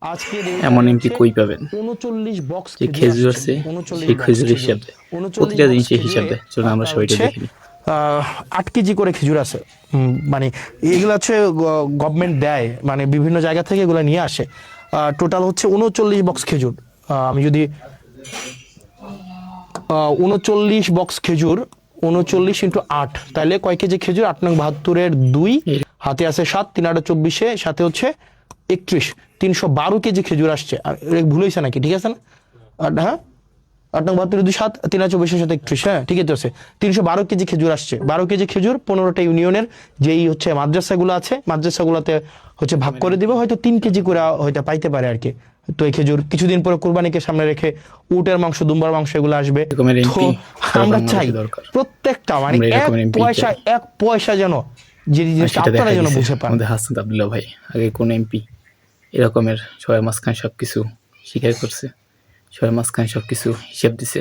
আজকের এমন result MP হচ্ছে কই পাবেন ৩৯ বক্স যে খেজুর খেজুর আসছে, আছে ৩৯ সেই বক্স খেজুর খেজুর, হিসাব দেয়, ৩৯ প্রতিটা বক্স জিনিসের হিসাব খেজুরে দেয়। চলুন আমরা আপনার সবাইটা হচ্ছে দেখে নিই। ৮ কেজি করে খেজুর আছে। মানে এগুলো হচ্ছে গভর্নমেন্ট দেয়, মানে বিভিন্ন জায়গা থেকে এগুলো নিয়ে আসে। টোটাল হচ্ছে ৩৯ বক্স খেজুর। আমি যদি ৩৯ বক্স খেজুর, ৩৯ × ৮, তাহলে কয় কেজি খেজুর? ৮ নং ৭২-এর ২, এই হাতে আছে ৭, ৩ ৮ = ২৪, সাথে হচ্ছে ৩১, ৩১২ কেজি খেজুর আসছে। আর ভুল হয়েছে নাকি? ঠিক আছে না? হ্যাঁ, ৮ নং ৭২-২, ৭, ৩ ৮ = ২৪, সাথে ৩১, হ্যাঁ ঠিকই তো আছে। ৩১২ কেজি খেজুর আসছে। 12 কেজি খেজুর 15টা ইউনিয়নের যেই হচ্ছে মাদ্রাসাগুলো আছে, মাদ্রাসাগুলোতে হচ্ছে ভাগ করে দিবে, হয়তো 3 কেজি করে হয়তো পাইতে পারে আর কি। তো এই খেজুর কিছুদিন পরে কোরবানিকে সামনে রেখে উটের মাংস, দুম্বার মাংস এগুলো আসবে। এরকমের তো এমপি সারা আমরা চাই বাংলাদেশে দরকার। প্রত্যেকটা মানে আমরা এক এরকমের এমপি পয়সা চাই। এক পয়সা যেন, যে আর জিনিসটা সেটা আপনারা দেখাই যেন দিছে বুঝে পান। আমাদের হাসনাত আব্দুল্লাহ ভাই। আগে কোন এমপি এরকমের সবাই মাঝখানে সবকিছু স্বীকার করছে, সবাই মাঝখানে সবকিছু হিসেব দিছে?